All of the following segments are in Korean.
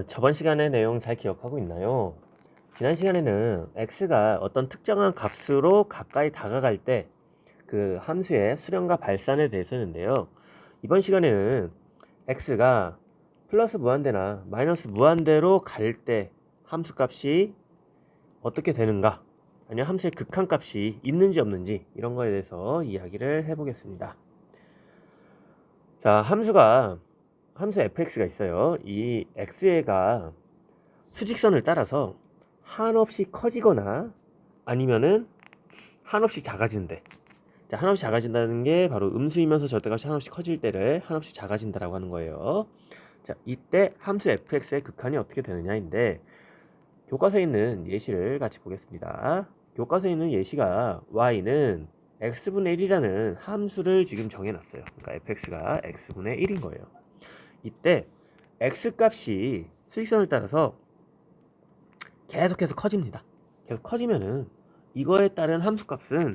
저번 시간의 내용 잘 기억하고 있나요? 지난 시간에는 x가 어떤 특정한 값으로 가까이 다가갈 때 그 함수의 수렴과 발산에 대해서 했는데요. 이번 시간에는 x가 플러스 무한대나 마이너스 무한대로 갈 때 함수 값이 어떻게 되는가, 아니면 함수의 극한값이 있는지 없는지 이런 거에 대해서 이야기를 해보겠습니다. 자, 함수 fx가 있어요. 이 x가 수직선을 따라서 한없이 커지거나 아니면은 한없이 작아진대. 자, 한없이 작아진다는 게 바로 음수이면서 절대값이 한없이 커질 때를 한없이 작아진다라고 하는 거예요. 자, 이때 함수 fx의 극한이 어떻게 되느냐인데, 교과서에 있는 예시를 같이 보겠습니다. 교과서에 있는 예시가 y는 x분의 1이라는 함수를 지금 정해놨어요. 그러니까 fx가 x분의 1인 거예요. 이때 x값이 수직선을 따라서 계속해서 커집니다. 계속 커지면은 이거에 따른 함수값은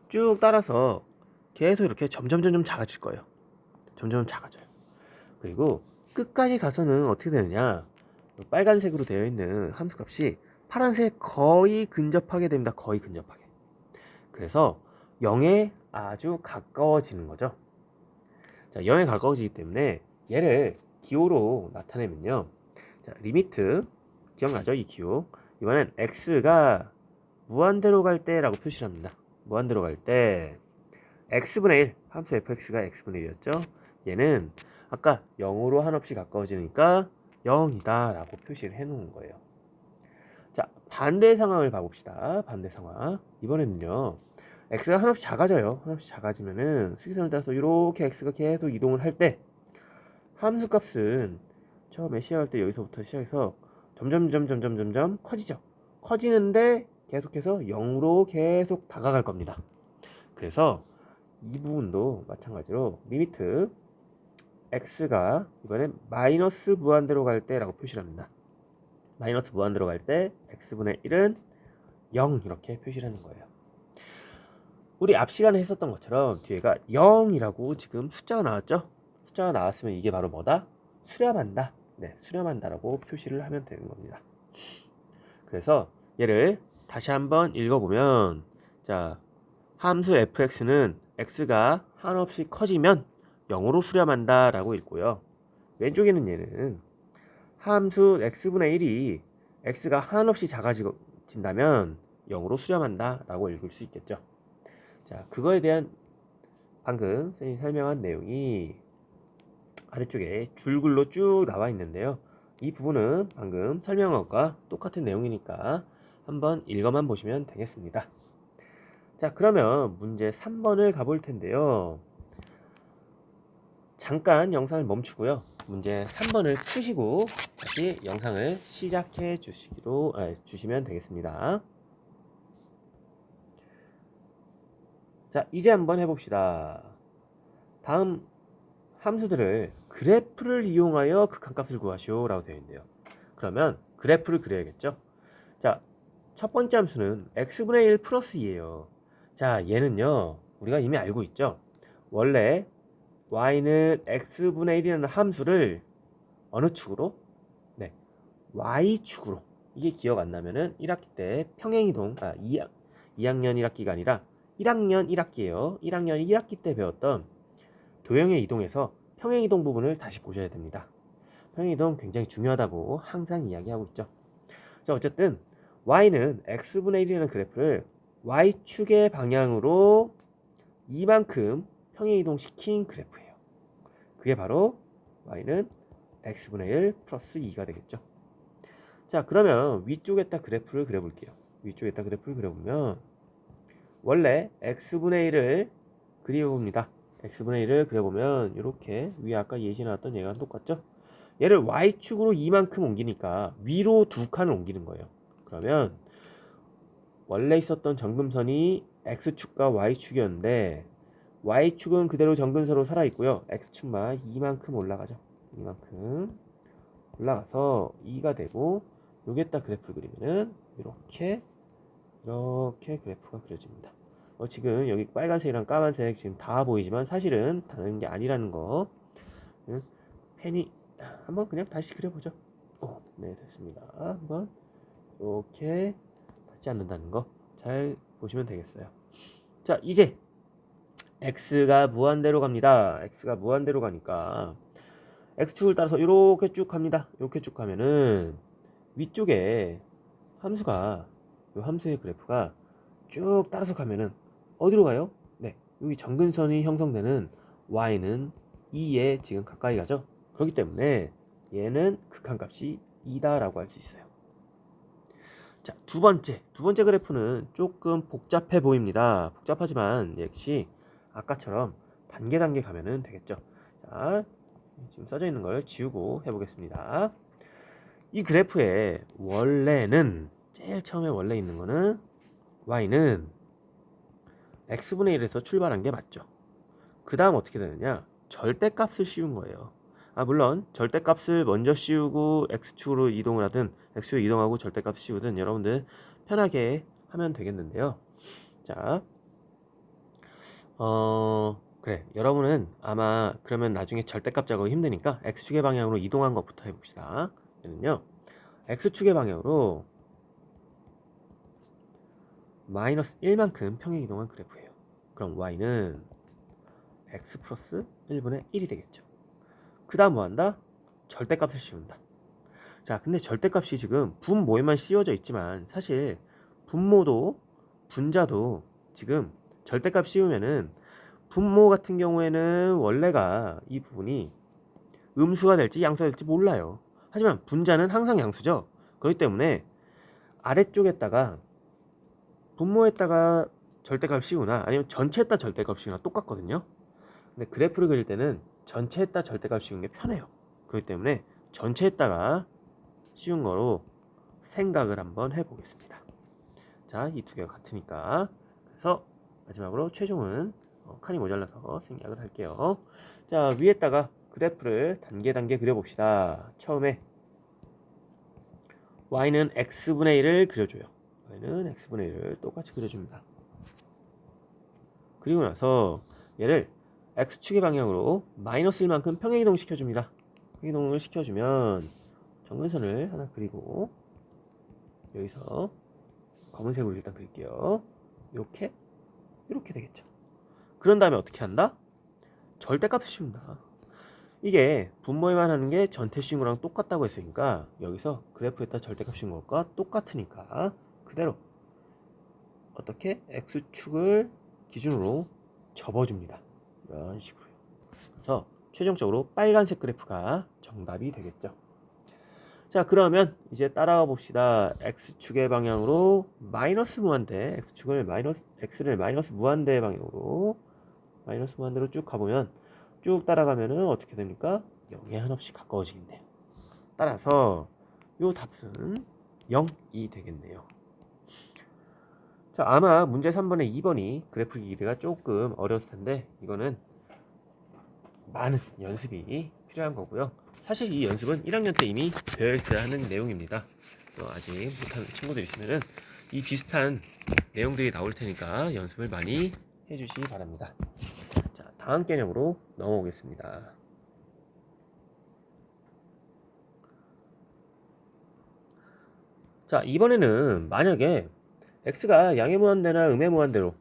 쭉 따라서 계속 이렇게 점점 작아질 거예요. 점점 작아져요. 그리고 끝까지 가서는 어떻게 되느냐, 빨간색으로 되어 있는 함수값이 파란색 거의 근접하게 됩니다. 거의 근접하게. 그래서 0에 아주 가까워지는 거죠. 자, 0에 가까워지기 때문에 얘를 기호로 나타내면요, 자, 리미트 기억나죠? 이 기호. 이번엔 x가 무한대로 갈 때라고 표시를 합니다. 무한대로 갈 때 x분의 1, 함수 fx가 x분의 1이었죠. 얘는 아까 0으로 한없이 가까워지니까 0이다 라고 표시를 해 놓은 거예요. 자, 반대 상황을 봐봅시다. 반대 상황. 이번에는요, x가 한없이 작아져요. 한없이 작아지면은 수직선을 따라서 이렇게 x가 계속 이동을 할 때 함수 값은 처음에 시작할 때 여기서부터 시작해서 점점 커지죠. 커지는데 계속해서 0으로 계속 다가갈 겁니다. 그래서 이 부분도 마찬가지로 리미트 x가 이번엔 마이너스 무한대로 갈 때라고 표시를 합니다. 마이너스 무한대로 갈 때 x분의 1은 0 이렇게 표시를 하는 거예요. 우리 앞 시간에 했었던 것처럼 뒤에가 0이라고 지금 숫자가 나왔죠? 숫자가 나왔으면 이게 바로 뭐다? 수렴한다. 네, 수렴한다라고 표시를 하면 되는 겁니다. 그래서 얘를 다시 한번 읽어보면, 자, 함수 fx는 x가 한없이 커지면 0으로 수렴한다 라고 읽고요. 왼쪽에는 얘는 함수 x분의 1이 x가 한없이 작아진다면 0으로 수렴한다 라고 읽을 수 있겠죠. 자, 그거에 대한 방금 선생님이 설명한 내용이 아래쪽에 줄글로 쭉 나와 있는데요. 이 부분은 방금 설명한 것과 똑같은 내용이니까 한번 읽어만 보시면 되겠습니다. 자, 그러면 문제 3번을 가볼 텐데요. 잠깐 영상을 멈추고요. 문제 3번을 푸시고 다시 영상을 시작해 주시면 되겠습니다. 자, 이제 한번 해봅시다. 다음 함수들을 그래프를 이용하여 극한값을 구하시오 라고 되어 있는데요. 그러면 그래프를 그려야겠죠. 자, 첫 번째 함수는 x분의 1 플러스 2예요. 자, 얘는요, 우리가 이미 알고 있죠. 원래 y는 x분의 1이라는 함수를 어느 축으로? 네, y축으로. 이게 기억 안 나면은 1학기 때 평행이동, 2학년 1학기가 아니라 1학년 1학기예요. 1학년 1학기 때 배웠던 도형의 이동에서 평행이동 부분을 다시 보셔야 됩니다. 평행이동 굉장히 중요하다고 항상 이야기하고 있죠. 자, 어쨌든 y는 x분의 1이라는 그래프를 y축의 방향으로 이만큼 평행이동 시킨 그래프예요. 그게 바로 y는 x분의 1 플러스 2가 되겠죠. 자, 그러면 위쪽에다 그래프를 그려볼게요. 위쪽에다 그래프를 그려보면 원래 x분의 1을 그려봅니다. x분의 1을 그려보면 이렇게 위에 아까 예시 나왔던 얘랑 똑같죠? 얘를 y축으로 이만큼 옮기니까 위로 두 칸을 옮기는 거예요. 그러면 원래 있었던 정금선이 x축과 y축이었는데 y축은 그대로 정근서로 살아있고요. x축만 이만큼 올라가죠. 이만큼 올라가서 2가 되고, 여기에다 그래프를 그리면은 이렇게 그래프가 그려집니다. 지금 여기 빨간색이랑 까만색 지금 다 보이지만 사실은 다른 게 아니라는 거. 펜이 한번 그냥 다시 그려보죠. 네, 됐습니다. 한번 이렇게 닿지 않는다는 거 잘 보시면 되겠어요. 자, 이제 x가 무한대로 갑니다. x가 무한대로 가니까 x축을 따라서 이렇게 쭉 갑니다. 이렇게 쭉 가면은 위쪽에 함수가, 이 함수의 그래프가 쭉 따라서 가면은 어디로 가요? 네, 여기 점근선이 형성되는 y는 2에 지금 가까이 가죠. 그렇기 때문에 얘는 극한값이 2다라고 할 수 있어요. 자, 두 번째 그래프는 조금 복잡해 보입니다. 복잡하지만 역시 아까처럼 단계 가면은 되겠죠. 자, 지금 써져 있는 걸 지우고 해보겠습니다. 이 그래프의 원래는, 제일 처음에 원래 있는 거는 y는 x분의 1에서 출발한 게 맞죠. 그 다음 어떻게 되느냐, 절대값을 씌운 거예요. 물론 절대값을 먼저 씌우고 x축으로 이동을 하든 x축으로 이동하고 절대값 씌우든 여러분들 편하게 하면 되겠는데요. 자, 그래, 여러분은 아마 그러면 나중에 절대값 작업이 힘드니까 x축의 방향으로 이동한 것부터 해봅시다. 얘는요, x축의 방향으로 마이너스 1만큼 평행 이동한 그래프예요. 그럼 y는 x 플러스 1분의 1이 되겠죠. 그 다음 뭐 한다? 절대값을 씌운다. 자, 근데 절대값이 지금 분모에만 씌워져 있지만 사실 분모도 분자도 지금 절대값 씌우면은 분모 같은 경우에는 원래가 이 부분이 음수가 될지 양수가 될지 몰라요. 하지만 분자는 항상 양수죠. 그렇기 때문에 아래쪽에다가 분모에다가 절대값 씌우나 아니면 전체에다 절대값 씌우나 똑같거든요. 근데 그래프를 그릴 때는 전체에다 절대값 씌우는 게 편해요. 그렇기 때문에 전체에다가 씌운 거로 생각을 한번 해보겠습니다. 자, 이 두 개가 같으니까. 그래서 마지막으로 최종은 칸이 모자라서 생략을 할게요. 자, 위에다가 그래프를 단계 그려봅시다. 처음에 y는 x분의 1을 그려줘요. y는 x분의 1을 똑같이 그려줍니다. 그리고 나서 얘를 x축의 방향으로 마이너스 1만큼 평행이동 시켜줍니다. 평행이동을 시켜주면 정근선을 하나 그리고 여기서 검은색으로 일단 그릴게요. 이렇게 되겠죠. 그런 다음에 어떻게 한다? 절대값을 씌운다. 이게 분모에만 하는 게 전체 씌운 거랑 똑같다고 했으니까 여기서 그래프에다 절대값 씌운 것과 똑같으니까 그대로 어떻게 x축을 기준으로 접어줍니다. 이런 식으로요. 그래서 최종적으로 빨간색 그래프가 정답이 되겠죠. 자, 그러면 이제 따라가 봅시다. x축의 방향으로 마이너스 무한대, x축을 x를 마이너스 무한대 방향으로 마이너스 무한대로 쭉 가보면 쭉 따라가면은 어떻게 됩니까? 0에 한없이 가까워지겠네요. 따라서 요 답은 0이 되겠네요. 자, 아마 문제 3번에 2번이 그래프 길이가 조금 어려웠을 텐데 이거는 많은 연습이 필요한 거고요. 사실 이 연습은 1학년 때 이미 되어 있어야 하는 내용입니다. 아직 못하는 친구들 있으면은 이 비슷한 내용들이 나올 테니까 연습을 많이 해주시기 바랍니다. 자, 다음 개념으로 넘어오겠습니다. 자, 이번에는 만약에 x가 양의 무한대나 음의 무한대로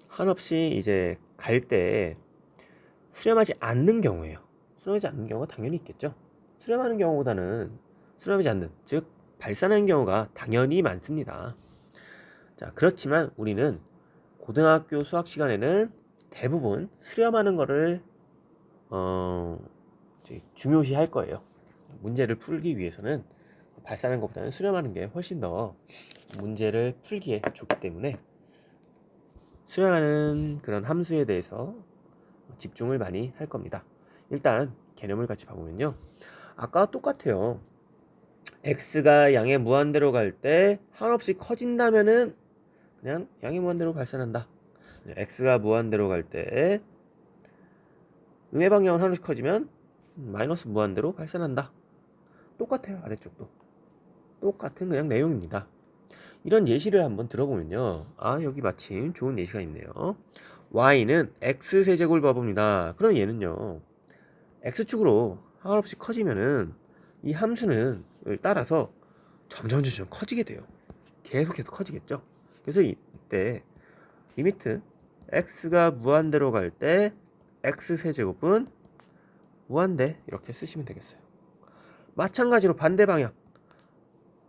한없이 이제 갈 때 수렴하지 않는 경우예요. 수렴하지 않는 경우가 당연히 있겠죠. 수렴하는 경우보다는 수렴하지 않는, 즉 발산하는 경우가 당연히 많습니다. 자, 그렇지만 우리는 고등학교 수학 시간에는 대부분 수렴하는 거를 이제 중요시 할 거예요. 문제를 풀기 위해서는 발산하는 것보다는 수렴하는 게 훨씬 더 문제를 풀기에 좋기 때문에 수렴하는 그런 함수에 대해서 집중을 많이 할 겁니다. 일단 개념을 같이 봐보면요, 아까와 똑같아요. x가 양의 무한대로 갈 때 한없이 커진다면은 그냥 양의 무한대로 발산한다. x가 무한대로 갈 때 음의 방향은 한없이 커지면 마이너스 무한대로 발산한다. 똑같아요. 아래쪽도 똑같은 그냥 내용입니다. 이런 예시를 한번 들어보면요, 여기 마침 좋은 예시가 있네요. y는 x세제곱을 봐봅니다. 그럼 얘는요, x축으로 한없이 커지면은 이 함수는 따라서 점점 커지게 돼요. 계속해서 커지겠죠. 그래서 이때 리미트 x가 무한대로 갈 때 x세제곱은 무한대 이렇게 쓰시면 되겠어요. 마찬가지로 반대 방향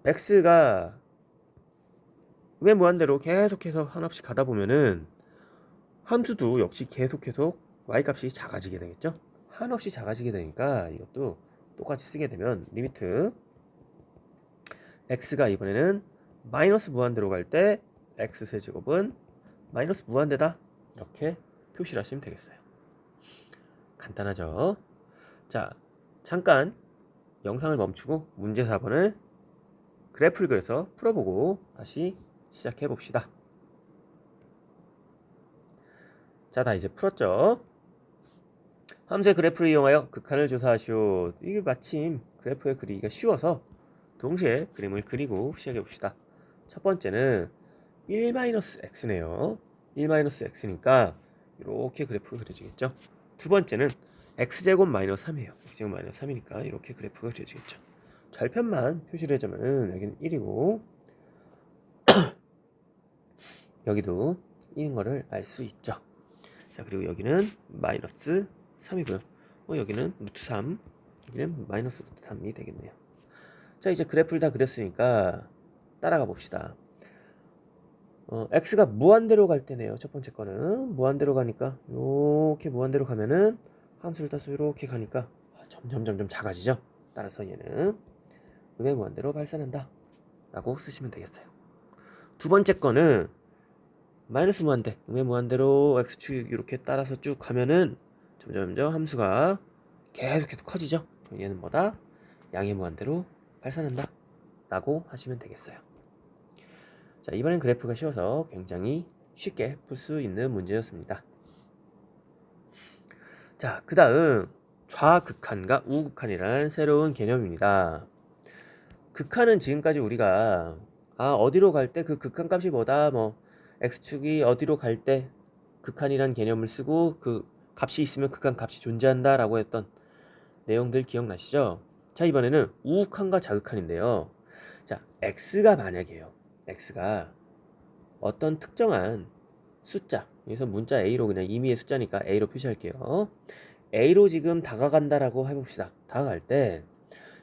x가 왜 무한대로 계속해서 한없이 가다 보면은 함수도 역시 계속해서 y값이 작아지게 되겠죠. 한없이 작아지게 되니까 이것도 똑같이 쓰게 되면 리미트 x가 이번에는 마이너스 무한대로 갈 때 x세제곱은 마이너스 무한대다 이렇게 표시를 하시면 되겠어요. 간단하죠? 자, 잠깐 영상을 멈추고 문제 4번을 그래프를 그려서 풀어보고 다시 시작해 봅시다. 자, 다 이제 풀었죠? 함수의 그래프를 이용하여 극한을 조사하시오. 이게 마침 그래프에 그리기가 쉬워서 동시에 그림을 그리고 시작해 봅시다. 첫 번째는 1-x네요. 1-x니까 이렇게 그래프가 그려지겠죠. 두 번째는 x제곱 마이너스 3이에요. x제곱 마이너스 3이니까 이렇게 그래프가 그려지겠죠. 절편만 표시를 해주면 여기는 1이고 여기도 1인 거를 알 수 있죠. 자, 그리고 여기는 마이너스 3이고요. 여기는 루트 3, 여기는 마이너스 루트 3이 되겠네요. 자, 이제 그래프를 다 그렸으니까 따라가 봅시다. x가 무한대로 갈 때네요. 첫 번째 거는 무한대로 가니까 이렇게 무한대로 가면은 함수를 따서 이렇게 가니까 점점 작아지죠. 따라서 얘는 음의 무한대로 발산한다 라고 쓰시면 되겠어요. 두 번째 거는 마이너스 무한대, 음의 무한대로 x축 이렇게 따라서 쭉 가면은 점점 함수가 계속해서 커지죠. 얘는 뭐다? 양의 무한대로 발산한다 라고 하시면 되겠어요. 자, 이번엔 그래프가 쉬워서 굉장히 쉽게 풀 수 있는 문제였습니다. 자, 그 다음 좌극한과 우극한이라는 새로운 개념입니다. 극한은 지금까지 우리가 어디로 갈 때 그 극한값이 뭐다, x축이 어디로 갈 때 극한이란 개념을 쓰고 그 값이 있으면 극한값이 존재한다 라고 했던 내용들 기억나시죠? 자, 이번에는 우극한과 자극한인데요. 자, x가 만약에요, x가 어떤 특정한 숫자, 여기서 문자 a로 그냥 임의의 숫자니까 a로 표시할게요. a로 지금 다가간다라고 해봅시다. 다가갈 때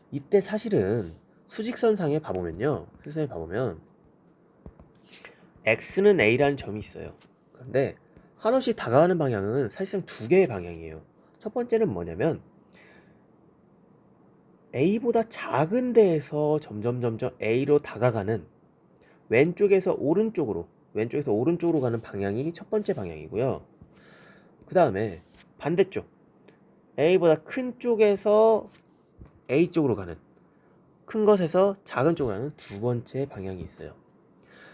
이때 사실은 수직선상에 봐보면요, 수직선에 봐보면 x는 a라는 점이 있어요. 그런데 한없이 다가가는 방향은 사실상 두 개의 방향이에요. 첫 번째는 뭐냐면 a보다 작은 데에서 점점 a로 다가가는 왼쪽에서 오른쪽으로 가는 방향이 첫 번째 방향이고요. 그 다음에 반대쪽 a보다 큰 쪽에서 a 쪽으로 가는, 큰 것에서 작은 쪽으로 가는 두 번째 방향이 있어요.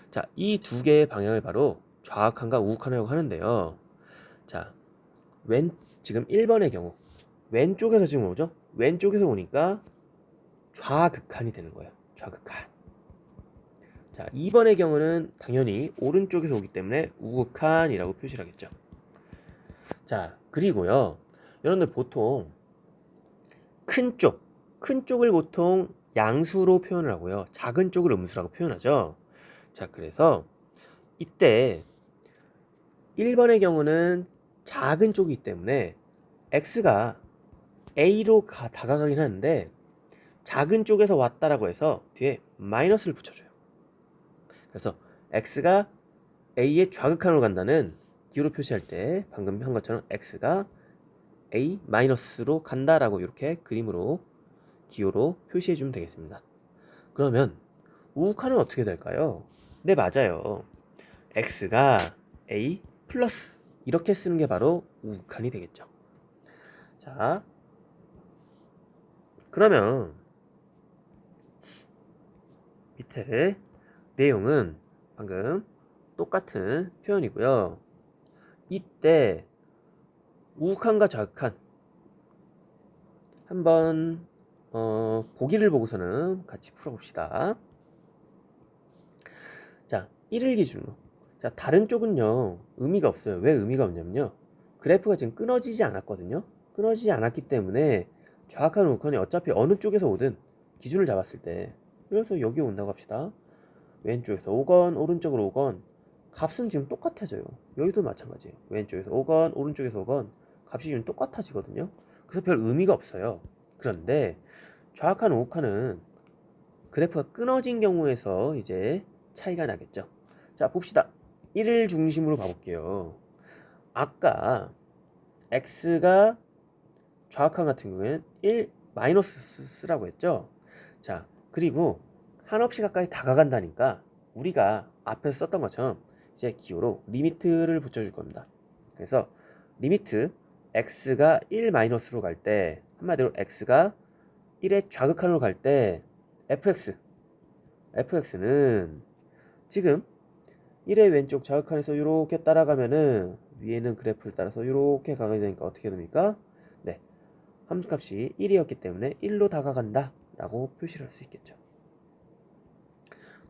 자, 이 두 개의 방향을 바로 좌극한과 우극한이라고 하는데요. 자, 지금 1번의 경우 왼쪽에서 지금 오죠? 왼쪽에서 오니까 좌극한이 되는 거예요. 좌극한. 자, 2번의 경우는 당연히 오른쪽에서 오기 때문에 우극한이라고 표시를 하겠죠. 자, 그리고요, 여러분들 보통 큰 쪽을 보통 양수로 표현을 하고요, 작은 쪽을 음수라고 표현하죠. 자, 그래서 이때 1번의 경우는 작은 쪽이기 때문에 x가 a로 다가가긴 하는데 작은 쪽에서 왔다라고 해서 뒤에 마이너스를 붙여줘요. 그래서 x가 a의 좌극한으로 간다는 기호로 표시할 때 방금 한 것처럼 x가 a 마이너스로 간다라고 이렇게 그림으로 기호로 표시해 주면 되겠습니다. 그러면 우극한은 어떻게 될까요? 네, 맞아요. x가 a 플러스 이렇게 쓰는 게 바로 우극한이 되겠죠. 자, 그러면 밑에 내용은 방금 똑같은 표현이고요. 이때 우극한과 좌극한 한번 보기를 보고서는 같이 풀어봅시다. 자, 1을 기준으로. 자, 다른 쪽은요 의미가 없어요. 왜 의미가 없냐면요, 그래프가 지금 끊어지지 않았거든요. 끊어지지 않았기 때문에 좌극한 우극한이 어차피 어느 쪽에서 오든 기준을 잡았을 때, 그래서 여기 온다고 합시다. 왼쪽에서 오건 오른쪽으로 오건 값은 지금 똑같아져요. 여기도 마찬가지예요. 왼쪽에서 오건 오른쪽에서 오건 값이 지금 똑같아지거든요. 그래서 별 의미가 없어요. 그런데 좌악한 우악한은 그래프가 끊어진 경우에서 이제 차이가 나겠죠. 자, 봅시다. 1을 중심으로 봐볼게요. 아까 x가 좌악한 같은 경우에는 1 마이너스라고 했죠. 자, 그리고 한없이 가까이 다가간다니까 우리가 앞에서 썼던 것처럼 이제 기호로 리미트를 붙여줄 겁니다. 그래서 리미트 x가 1 마이너스로 갈 때, 한마디로 x가 1의 좌극한으로 갈 때 fx는 지금 1의 왼쪽 좌극한에서 이렇게 따라가면은 위에는 그래프를 따라서 이렇게 가게 되니까 어떻게 됩니까? 네, 함수값이 1이었기 때문에 1로 다가간다 라고 표시를 할 수 있겠죠.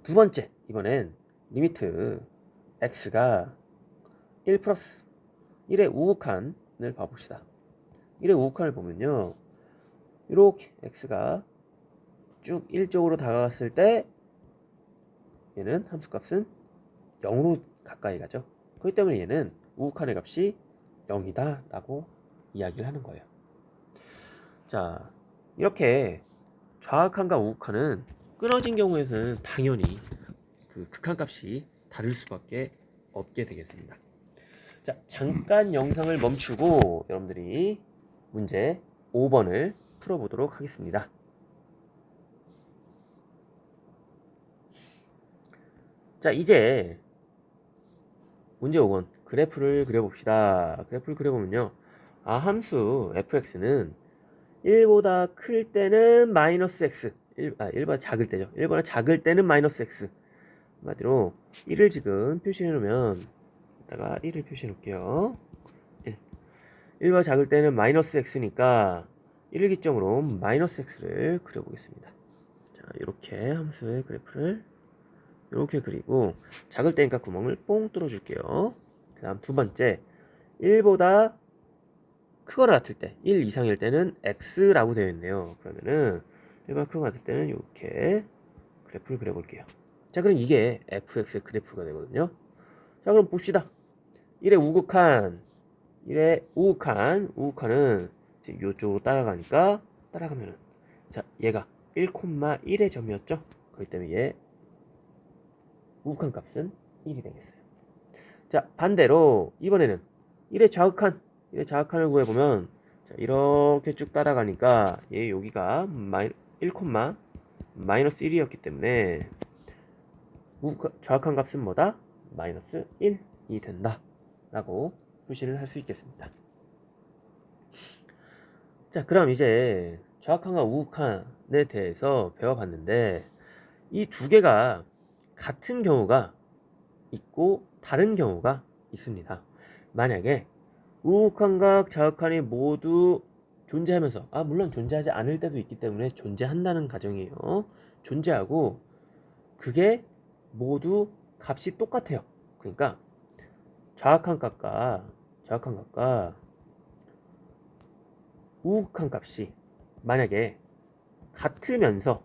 두 번째, 이번엔 리미트 x가 1 플러스 1의 우극한을 봐봅시다. 1의 우극한을 보면요, 이렇게 x가 쭉 1쪽으로 다가갔을 때 얘는 함수값은 0으로 가까이 가죠. 그렇기 때문에 얘는 우극한의 값이 0이다 라고 이야기를 하는 거예요. 자, 이렇게 좌악한과 우극한은 끊어진 경우에는 당연히 그 극한값이 다를 수밖에 없게 되겠습니다. 자, 잠깐 영상을 멈추고 여러분들이 문제 5번을 풀어보도록 하겠습니다. 자, 이제 문제 5번 그래프를 그려봅시다. 그래프를 그려보면요, 함수 fx는 1보다 클 때는 마이너스 x, 1보다 작을 때죠. 1보다 작을 때는 마이너스 x. 한마디로 1을 지금 표시해 놓으면, 이따가 1을 표시해 놓을게요. 1보다 작을 때는 마이너스 x니까 1을 기점으로 마이너스 x를 그려보겠습니다. 자, 이렇게 함수의 그래프를 이렇게 그리고 작을 때니까 구멍을 뽕 뚫어줄게요. 그 다음 두 번째, 1보다 크거나 같을 때, 1 이상일 때는 x라고 되어 있네요. 그러면은 1보다 크거나 같을 때는 이렇게 그래프를 그려볼게요. 자, 그럼 이게 fx의 그래프가 되거든요. 자, 그럼 봅시다. 1의 우극한은 지금 이쪽으로 따라가면은, 자, 얘가 1,1의 점이었죠. 그렇기 때문에 얘 우극한 값은 1이 되겠어요. 자, 반대로 이번에는 1의 좌극한을 구해보면, 자, 이렇게 쭉 따라가니까 얘 여기가 1, 마이너스 1이었기 때문에 좌극한 값은 뭐다? 마이너스 1이 된다 라고 표시를 할 수 있겠습니다. 자, 그럼 이제 좌극한과 우극한에 대해서 배워봤는데, 이 두 개가 같은 경우가 있고 다른 경우가 있습니다. 만약에 우극한과 좌극한이 모두 존재하면서, 물론 존재하지 않을 때도 있기 때문에 존재한다는 가정이에요. 존재하고 그게 모두 값이 똑같아요. 그러니까 좌악한 값과 우극한 값이 만약에 같으면서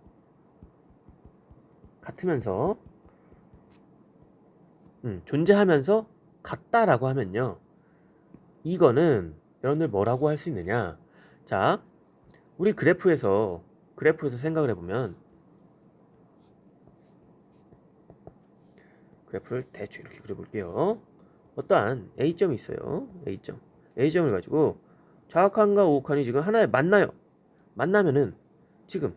존재하면서 같다라고 하면요, 이거는 여러분들 뭐라고 할 수 있느냐. 자, 우리 그래프에서 생각을 해보면, 그래프를 대충 이렇게 그려볼게요. 어떠한 A점이 있어요. A점을 가지고 좌악한과 우극한이 지금 하나에 만나면은 지금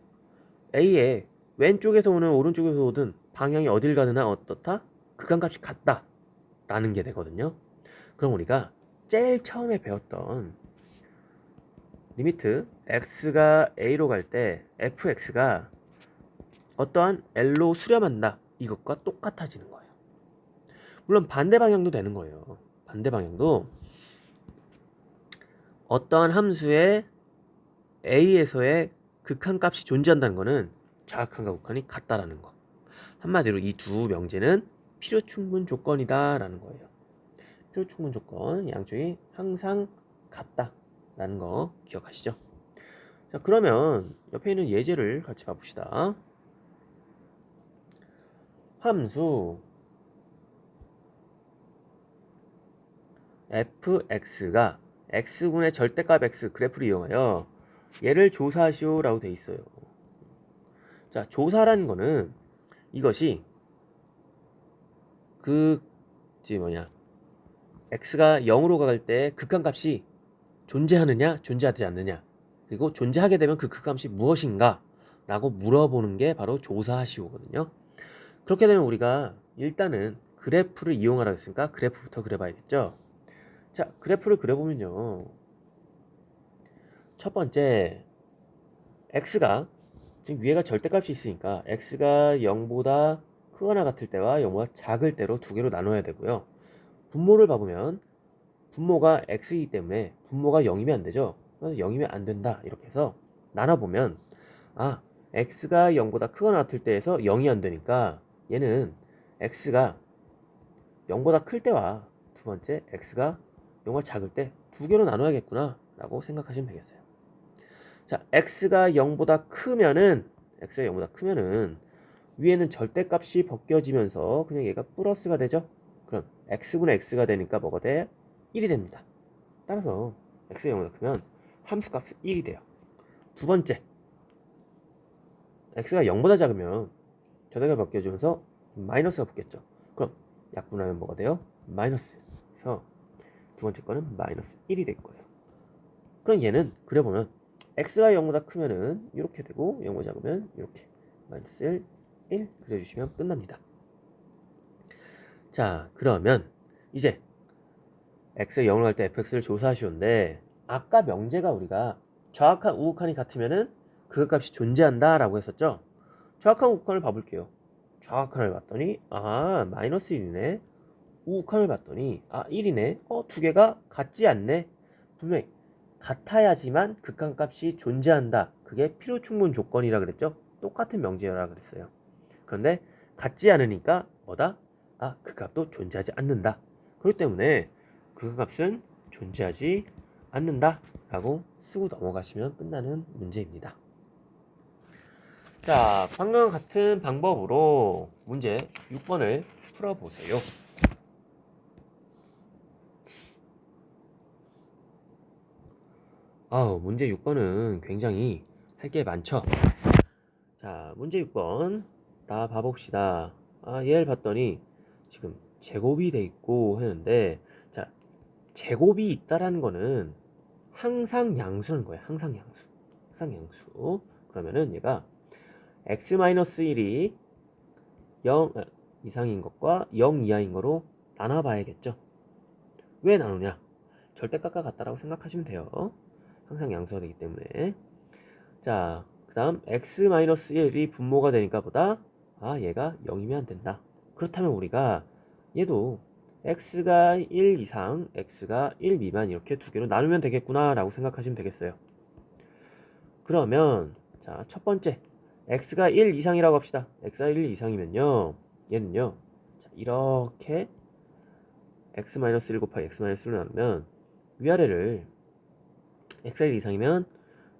A의 왼쪽에서 오는 오른쪽에서 오든 방향이 어딜 가느나 어떻다? 극한값이 같다 라는 게 되거든요. 그럼 우리가 제일 처음에 배웠던 리미트 x가 a로 갈 때 fx가 어떠한 l로 수렴한다, 이것과 똑같아지는 거예요. 물론 반대 방향도 되는 거예요. 반대 방향도 어떠한 함수의 a에서의 극한값이 존재한다는 거는 좌극한과 우극한이 같다라는 거. 한마디로 이 두 명제는 필요충분 조건이다 라는 거예요. 필요충분 조건, 양쪽이 항상 같다 라는 거 기억하시죠? 자, 그러면 옆에 있는 예제를 같이 봐봅시다. 함수 fx가 x분의 절대값 x 그래프를 이용하여 얘를 조사하시오 라고 돼 있어요. 자, 조사라는 거는 이것이 x가 0으로 갈 때 극한값이 존재하느냐 존재하지 않느냐, 그리고 존재하게 되면 그 극한값이 무엇인가 라고 물어보는 게 바로 조사하시오거든요. 그렇게 되면 우리가 일단은 그래프를 이용하라고 했으니까 그래프부터 그려봐야겠죠. 자, 그래프를 그려보면요, 첫 번째 x가 지금 위에가 절대값이 있으니까 x가 0보다 크거나 같을 때와 0보다 작을 때로 두 개로 나눠야 되고요. 분모를 봐보면 분모가 x이기 때문에 분모가 0이면 안 되죠. 0이면 안 된다 이렇게 해서 나눠보면, 아, x가 0보다 크거나 같을 때에서 0이 안 되니까 얘는 x가 0보다 클 때와 두 번째 x가 0보다 작을 때 두 개로 나눠야겠구나 라고 생각하시면 되겠어요. 자, x가 0보다 크면은 위에는 절대값이 벗겨지면서 그냥 얘가 플러스가 되죠. 그럼 x분의 x가 되니까 뭐가 돼? 1이 됩니다. 따라서 x가 0보다 크면 함수값은 1이 돼요. 두 번째, x가 0보다 작으면 절대값이 벗겨지면서 마이너스가 붙겠죠. 그럼 약분하면 뭐가 돼요? 마이너스. 그래서 두 번째 거는 마이너스 1이 될 거예요. 그럼 얘는 그려보면 x가 0보다 크면은 이렇게 되고 0보다 작으면 이렇게 마이너스 1 그려주시면 끝납니다. 자, 그러면 이제 x가 0으로 갈 때 fx를 조사하시오인데, 아까 명제가 우리가 정확한 우극한이 같으면은 그 값이 존재한다 라고 했었죠. 정확한 우극한을 봐볼게요. 정확한을 봤더니 마이너스 1이네. 우극한을 봤더니 1이네. 두 개가 같지 않네. 분명히 같아야지만 극한값이 존재한다. 그게 필요충분 조건이라 그랬죠. 똑같은 명제라 그랬어요. 그런데 같지 않으니까 뭐다? 그 값도 존재하지 않는다. 그렇기 때문에 그 값은 존재하지 않는다 라고 쓰고 넘어가시면 끝나는 문제입니다. 자, 방금 같은 방법으로 문제 6번을 풀어보세요. 문제 6번은 굉장히 할 게 많죠. 자, 문제 6번 다 봐봅시다. 얘를 봤더니 지금 제곱이 돼 있고 했는데, 자, 제곱이 있다라는 거는 항상 양수라는 거예요. 항상 양수. 그러면은 얘가 x-1이 0 이상인 것과 0 이하인 거로 나눠봐야겠죠. 왜 나누냐? 절대값과 같다라고 생각하시면 돼요. 항상 양수가 되기 때문에. 자, 그 다음 x-1이 분모가 되니까 보다 얘가 0이면 안 된다. 그렇다면 우리가 얘도 x가 1 이상, x가 1 미만 이렇게 두 개로 나누면 되겠구나 라고 생각하시면 되겠어요. 그러면 자, 첫 번째 x가 1 이상이라고 합시다. x가 1 이상이면요, 얘는요, 자, 이렇게 x-1 곱하기 x-1로 나누면 위아래를 x가 1 이상이면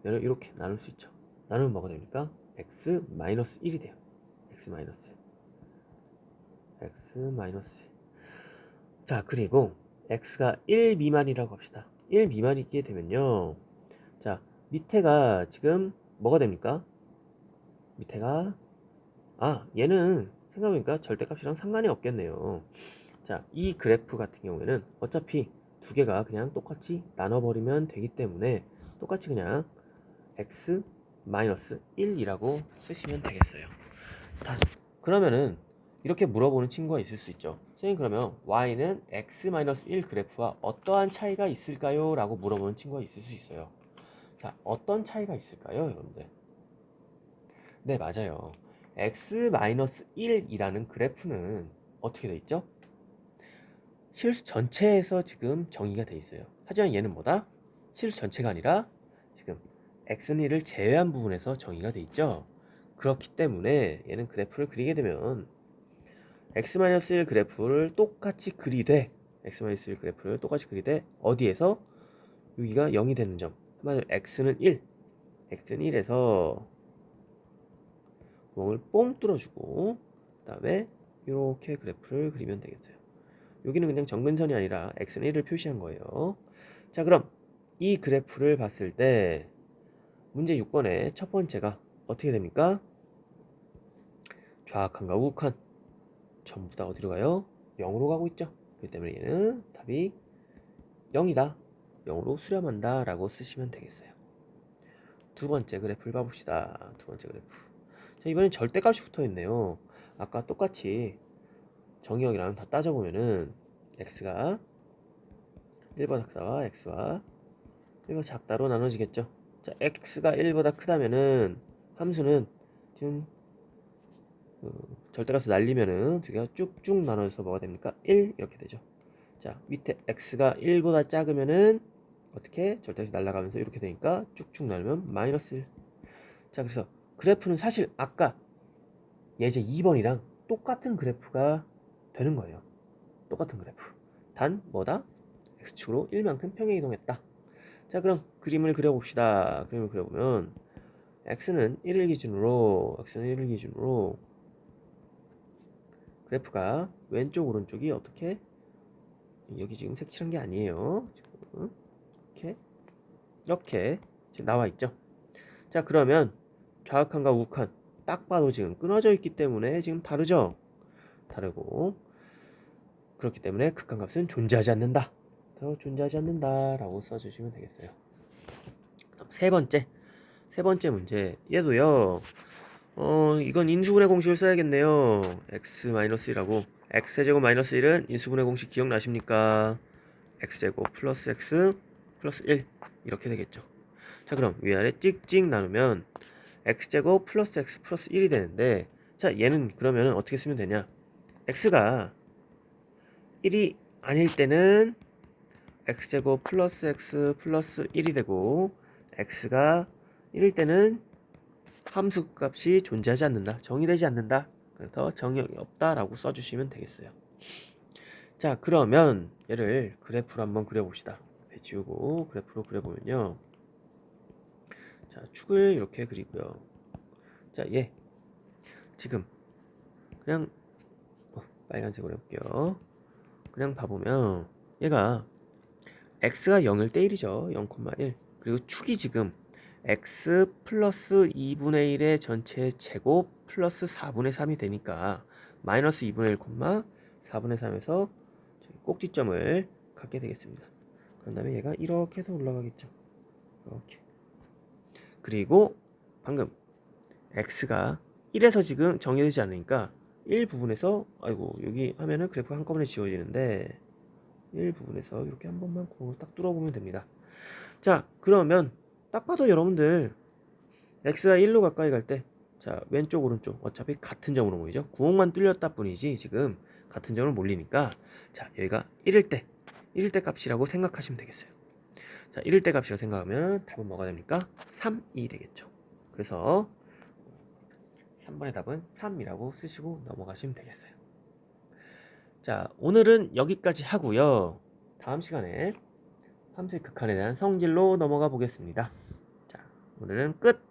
얘를 이렇게 나눌 수 있죠. 나누면 뭐가 됩니까? x-1이 돼요. x-1. 자, 그리고 x가 1 미만이라고 합시다. 1 미만이게 되면요, 자, 밑에가 지금 뭐가 됩니까? 밑에가 얘는 생각해보니까 절대값이랑 상관이 없겠네요. 자, 이 그래프 같은 경우에는 어차피 두 개가 그냥 똑같이 나눠버리면 되기 때문에 똑같이 그냥 x-1이라고 쓰시면 되겠어요. 그러면은 이렇게 물어보는 친구가 있을 수 있죠. 선생님, 그러면 y는 x-1 그래프와 어떠한 차이가 있을까요? 라고 물어보는 친구가 있을 수 있어요. 자, 어떤 차이가 있을까요, 여러분들? 네, 맞아요. x-1이라는 그래프는 어떻게 돼 있죠? 실수 전체에서 지금 정의가 돼 있어요. 하지만 얘는 뭐다? 실수 전체가 아니라 지금 x는 1을 제외한 부분에서 정의가 돼 있죠. 그렇기 때문에 얘는 그래프를 그리게 되면 x-1 그래프를 똑같이 그리되 x-1 그래프를 똑같이 그리되 어디에서 여기가 0이 되는 점, 한마디로 x는 1, x는 1에서 구멍을 뽕 뚫어주고 그 다음에 이렇게 그래프를 그리면 되겠어요. 여기는 그냥 정근선이 아니라 x는 1을 표시한 거예요. 자, 그럼 이 그래프를 봤을 때 문제 6번의 첫 번째가 어떻게 됩니까? 좌악한과 우악한 전부 다 어디로 가요? 0으로 가고 있죠. 그렇기 때문에 얘는 답이 0이다. 0으로 수렴한다 라고 쓰시면 되겠어요. 두 번째 그래프를 봐봅시다. 두 번째 그래프. 자, 이번엔 절대값이 붙어있네요. 아까 똑같이 정의역이랑 다 따져보면은 x가 1보다 크다와 x와 1보다 작다로 나눠지겠죠. 자, x가 1보다 크다면은 함수는 지금 절대값을 날리면은 두 개가 쭉쭉 나눠져서 뭐가 됩니까? 1 이렇게 되죠. 자, 밑에 x가 1보다 작으면은 어떻게? 절대값이 날아가면서 이렇게 되니까 쭉쭉 나누면 마이너스 1. 자, 그래서 그래프는 사실 아까 예제 2번이랑 똑같은 그래프가 되는 거예요. 똑같은 그래프. 단 뭐다? x축으로 1만큼 평행이동했다. 자, 그럼 그림을 그려봅시다. 그림을 그려보면 x는 1을 기준으로 그래프가 왼쪽 오른쪽이 어떻게 여기 지금 색칠한 게 아니에요. 지금 이렇게 지금 나와 있죠. 자, 그러면 좌악한과 우악한 딱 봐도 지금 끊어져 있기 때문에 지금 다르죠. 다르고 그렇기 때문에 극한값은 존재하지 않는다. 그래서 존재하지 않는다라고 써주시면 되겠어요. 그럼 세 번째 문제 얘도요. 이건 인수분해 공식을 써야겠네요. x-1하고 x제곱 마이너스 1은 인수분해 공식 기억나십니까? x제곱 플러스 x 플러스 1 이렇게 되겠죠. 자, 그럼 위아래 찍찍 나누면 x제곱 플러스 x 플러스 1이 되는데, 자, 얘는 그러면 어떻게 쓰면 되냐? x가 1이 아닐 때는 x제곱 플러스 x 플러스 1이 되고, x가 1일 때는 함수 값이 존재하지 않는다. 정의되지 않는다. 그래서 정의역이 없다라고 써주시면 되겠어요. 자, 그러면 얘를 그래프로 한번 그려봅시다. 지우고 그래프로 그려보면요. 자, 축을 이렇게 그리고요. 자, 얘 지금 그냥 빨간색으로 해볼게요. 그냥 봐보면 얘가 x가 0일 때 1이죠. 0,1. 그리고 축이 지금 x 플러스 2분의 1의 전체 제곱 플러스 4분의 3이 되니까 마이너스 2분의 1, 4분의 3에서 꼭지점을 갖게 되겠습니다. 그런 다음에 얘가 이렇게 해서 올라가겠죠. 이렇게. 그리고 방금 x가 1에서 지금 정해지지 않으니까 1 부분에서 아이고 여기 하면은 그래프가 한꺼번에 지워지는데 1 부분에서 이렇게 한 번만 구멍을 딱 뚫어보면 됩니다. 자, 그러면 딱 봐도 여러분들 x가 1로 가까이 갈 때 자, 왼쪽 오른쪽 어차피 같은 점으로 모이죠. 구멍만 뚫렸다 뿐이지 지금 같은 점으로 몰리니까 자, 여기가 1일 때 값이라고 생각하시면 되겠어요. 자, 1일 때 값이라고 생각하면 답은 뭐가 됩니까? 3이 되겠죠. 그래서 3번의 답은 3이라고 쓰시고 넘어가시면 되겠어요. 자, 오늘은 여기까지 하고요. 다음 시간에 함수의 극한에 대한 성질로 넘어가 보겠습니다. 자, 오늘은 끝!